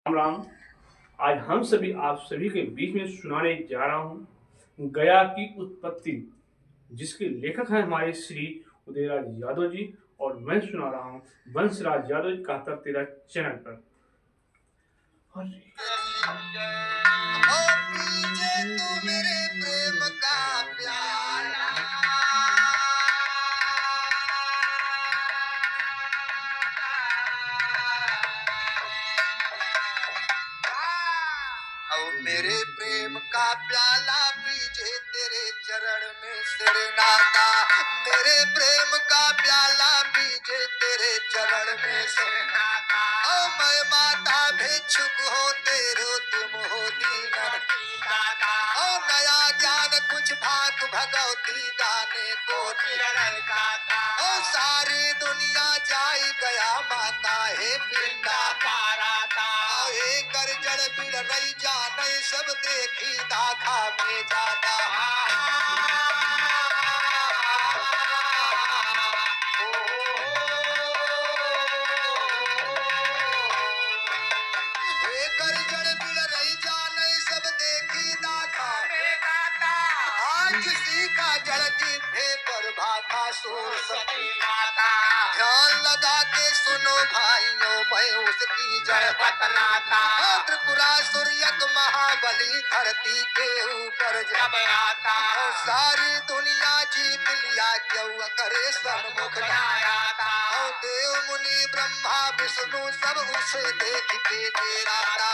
राम राम। आज हम सभी आप सभी के बीच में सुनाने जा रहा हूँ गया की उत्पत्ति, जिसके लेखक हैं हमारे श्री उदयराज यादव जी। और मैं सुना रहा हूँ वंशराज यादव जी का तेरा चैनल पर। ओ पीछे तू मेरे प्रेम का प्याला, ओ मेरे प्रेम का प्याला पीछे तेरे चरण में सिर नाता, मेरे प्रेम का प्याला पीछे तेरे चरण में सिर नाता। ओ मैं माता भिक्षुक हो तेरो तुम हो दीनन दाता, ओ नया ज्ञान कुछ भाग भगवती गाने को निरल गाता। ओ सारी दुनिया जाई गया माता है पिंडा पाराता, हे कर जड़ बिड़ रही जाने सब देखी दाखा में जाता। कर जड़ बिड़ रही जाने सब देखी दाता में गाता, आज सीखा जड़ जिभे पर भाता सुर सती माता। ध्यान लगा के सुनो भाइयों मैं उसकी जड़ बतलाता, त्रिपुरासुर यक महाबली धरती के ऊपर जब आता, सारी दुनिया जीत लिया क्यों करे सन्मुख आता। देव मुनि ब्रह्मा विष्णु सब उसे देख के डेराता।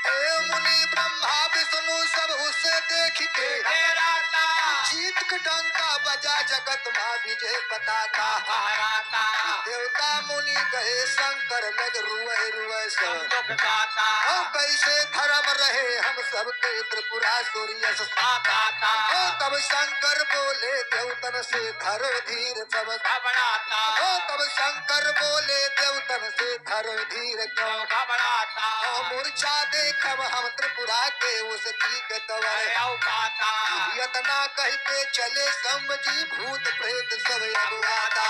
देव मुनि ब्रह्मा विष्णु सब उसे देख के डेराता, जीत का डंका बजा जगत माँ विजय पताका फहराता। देवता मुनि गए शंकर लग रुए रुए सब गाता, कैसे धर्म रहे हम सब के त्रिपुरासुर यश गाता। तब शंकर बोले देवतन से धरो धीर सब घबराता, तब शंकर बोले देवतन से धरो धीर क्यों घबराता। मूर्छा देखब हम त्रिपुरा के उसकी गतवर औकाता, यतना कह के चले समझी भूत प्रेत सब अगुआता।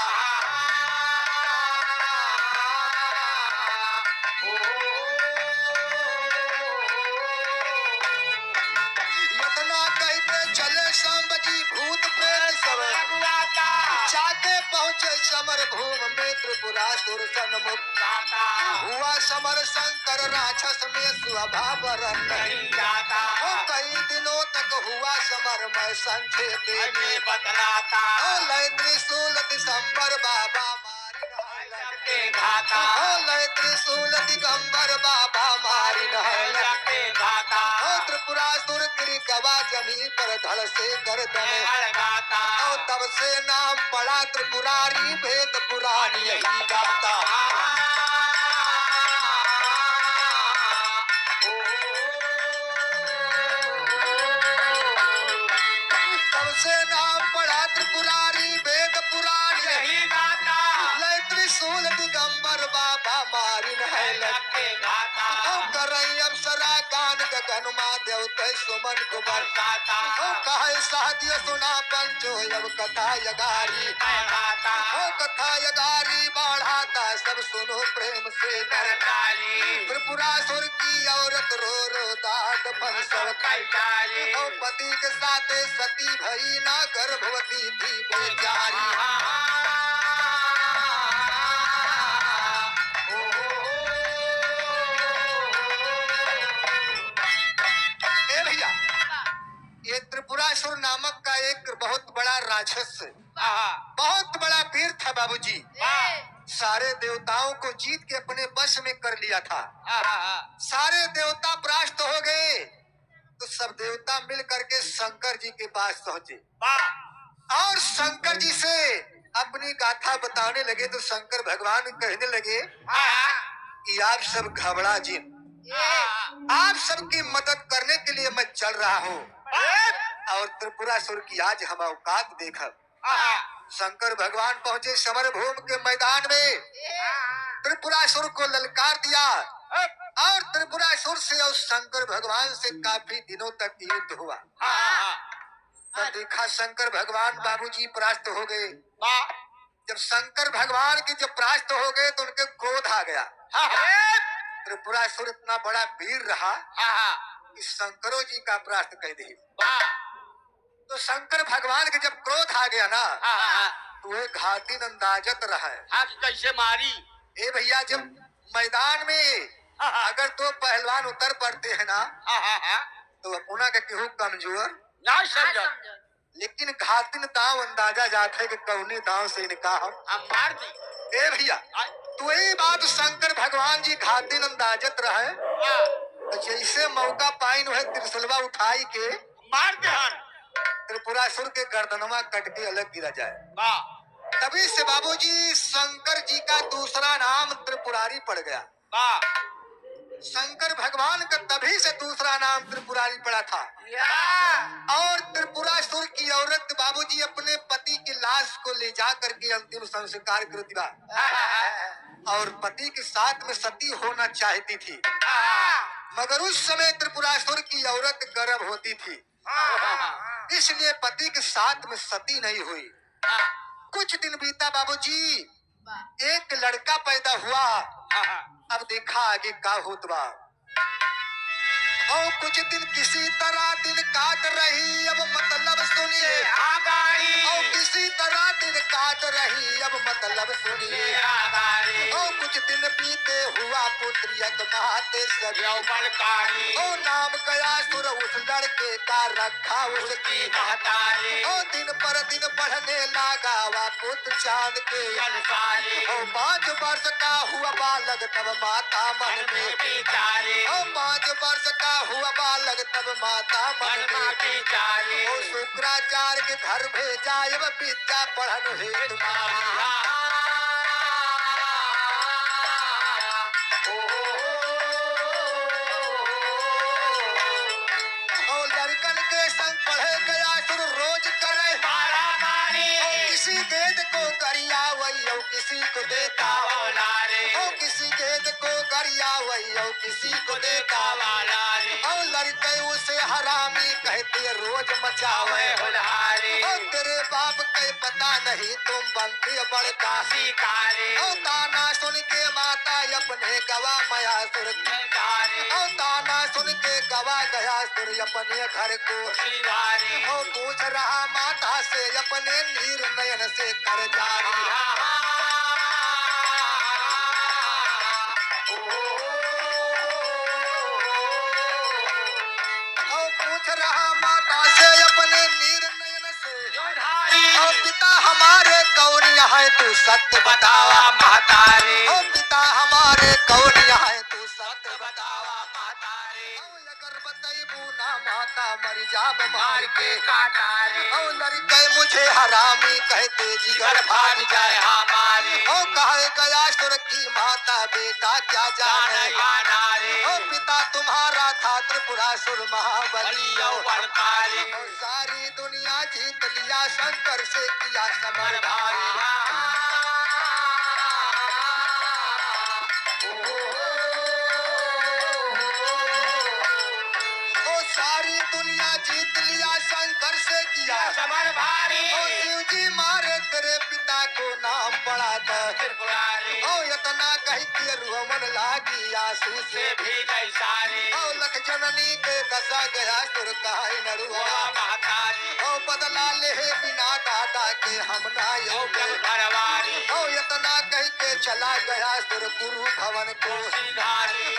यतना कह के चले समझी भूत प्रेत सब अगुआता, जाके पहुँचे समर भूमि में त्रिपुरासुर सन्मुख गाता। हुआ समर शंकर राक्षस में स्वभाव नहीं जाता, कई दिनों तक हुआ समर में संक्षेप में बतलाता। लय त्रिशूल दिसंबर बाबा मारी घाता, लय त्रिशूल दिगंबर बाबा मारी लगते घाता। त्रिपुरासुर गिरी गवा जमीन पर धड़ से गर्दन गाता, तब से नाम पड़ा त्रिपुरारी वेद पुराण यही गाता। तब से नाम पड़ा त्रिपुरारी वेद पुराण यही गाता, लय त्रिशूल दिगंबर बाबा मारिन है लगते गाता। करई अप्सरा गान गगन मा देवते सुमन को बरसाता, कहे साधिय सुना पंचो अब कथा यगारी बढ़ाता, कथा यगारी बढ़ाता सब सुनो प्रेम से नरकारी। त्रिपुरासुर की औरत रो रो दाद पर सब कलकारी, पति के साथ सती भई ना गर्भवती थी बेचारी। ए भैया, ये त्रिपुरासुर नामक का एक बहुत बड़ा राक्षस, बहुत बड़ा वीर था बाबूजी। सारे देवताओं को जीत के अपने वश में कर लिया था। सारे देवता परास्त हो गए तो सब देवता मिल करके शंकर जी के पास पहुंचे और शंकर जी से अपनी गाथा बताने लगे। तो शंकर भगवान कहने लगे कि आप सब घबरा जिन, आप सबकी मदद करने के लिए मैं चल रहा हूँ और त्रिपुरासुर की आज हम औकात देखब। शंकर भगवान पहुंचे समर भूमि के मैदान में, त्रिपुरासुर को ललकार दिया और त्रिपुरासुर से और शंकर भगवान से काफी दिनों तक युद्ध हुआ। तब देखा शंकर भगवान बाबूजी परास्त हो गए। जब शंकर भगवान के जब परास्त हो गए तो उनके क्रोध आ गया। त्रिपुरासुर इतना बड़ा वीर रहा कि शंकरों जी का परास्त कर दी। तो शंकर भगवान के जब क्रोध आ गया ना तो वे घाटी अंदाजत रहा कैसे मारी। ए भैया, जब मैदान में अगर दो पहलवान उतर पड़ते हैं ना तो अपना के केहू कमजोर ना समझ लेकिन घातिन दाव अंदाजा जाता है कि कौनी दाव से इनका हम मार दी। ए भैया, तो वही बात शंकर भगवान जी घातिन अंदाजत रहे। तो जैसे मौका पाइन है त्रिशूलवा उठाई के मार दे हन। त्रिपुरासुर के गर्दनवा कट के अलग गिरा जाए। तभी से बाबूजी शंकर जी का दूसरा नाम त्रिपुरारी पड़ गया। शंकर भगवान का तभी से दूसरा नाम त्रिपुरारी पड़ा था। और त्रिपुरासुर की औरत बाबूजी अपने पति की लाश को ले जा करके अंतिम संस्कार कर दिया और पति के साथ में सती होना चाहती थी, मगर उस समय त्रिपुरासुर की औरत गर्भ होती थी, इसलिए पति के साथ में सती नहीं हुई। कुछ दिन बीता बाबूजी, एक लड़का पैदा हुआ। अब देखा आगे का होत बा। और कुछ दिन किसी तरह दिन काट रही, अब मतलब सुनिए। और किसी तरह दिन काट रही, अब मतलब सुनिए। और कुछ दिन बीते हुआ पुत्री माते सभी। और नाम गया सुर उस लड़के का रखा उसकी महतारी। और दिन पर दिन बढ़ने लगा वा पुत्र चांद के अनुसारी। और 5 वर्ष का हुआ बालक तब माता मन में बिचारी। और 5 वर्ष का हुआ बालक तब माता मन में बिचारी। और शुक्राचार्य के घर भेजा अब विद्या पढ़न हेतु। लड़कन के संग पढ़े गया शुरू रोज करे किसी गेद को गरिया वही और किसी को देता और किसी गेद को गरिया वही और किसी को देता। और लड़के उसे हरामी कहते रोज मचावे और तेरे बाप के पता नहीं तुम बनती बड़का शिकारी। और ताना सुन के माता अपने गवा मया सुर और ताना सुन के गवा गया सुर अपने घर को। और पूछ रहा माता से अपने नीर नयन से कर जारी। और पूछ रहा माता से अपने नीर नयन से। और पिता हमारे कौन यहाँ तू सत्य बतावा महतारी। और पिता हमारे कौन यहाँ तू सत्य बतावा महतारी। अगर बताइबू ना माता मर जाब मार के काटारी। और लड़के मुझे हरामी कहते जिगर भाग जाए हमारी। और कहे गया सुर की माता बेटा क्या जाने। और पिता तुम्हारा था त्रिपुरासुर महाबली और सारी दुनिया जीत लिया शंकर से किया समर भारी। सारी दुनिया जीत लिया शंकर से किया समर भारी। शिव जी मारे तेरे पिता को नाम पड़ा था त्रिपुरारी। और इतना कही के रुहमन लागी आंसू से भी गई सारी। और लख जननी के दशा गया सुर कहाई नरुआ महतारी। और बदला ले बिना दादा के हम ना यो भरवारी। और इतना कही के चला गया सुर गुरु भवन को।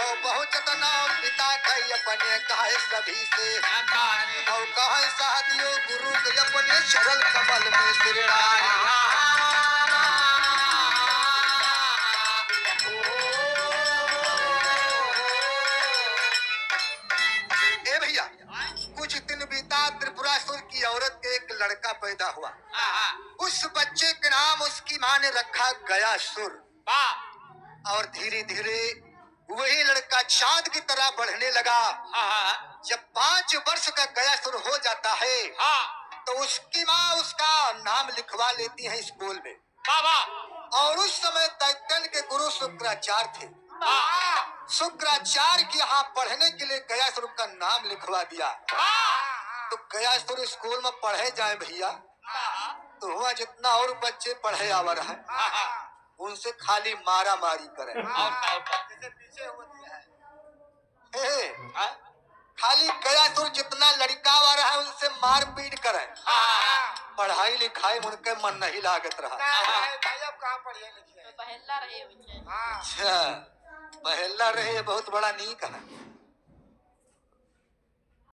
और पहुंचत नाम पिता कही अपने कहे सभी से। और कहे साथियों गुरु के अपने चरण कमल में सिर डाली। ए भैया, कुछ दिन बीता त्रिपुरासुर की औरत के एक लड़का पैदा हुआ। उस बच्चे के नाम उसकी माँ ने रखा गया सुर। और धीरे धीरे वही लड़का चांद की तरह बढ़ने लगा। जब 5 वर्ष का गया सुर हो जाता है तो उसकी माँ उसका नाम लिखवा लेती है स्कूल में। और उस समय दैत्यन के गुरु शुक्राचार्य थे। शुक्राचार्य के यहाँ पढ़ने के लिए गया सुर का नाम लिखवा दिया। तो गया सुर स्कूल में पढ़े जाए भैया, तो हुआ जितना और बच्चे पढ़े आवर है उनसे खाली मारा मारी करे। जैसे पीछे होती है। हे, खाली गया सुर जितना लड़का आ रहा है उनसे मार पीट करे। पढ़ाई लिखाई उनके मन नहीं लागत रहा। भाई अब कहाँ पढ़िए लिखे पहला रहे उनसे। हाँ अच्छा, पहला रहे ये बहुत बड़ा नीक है।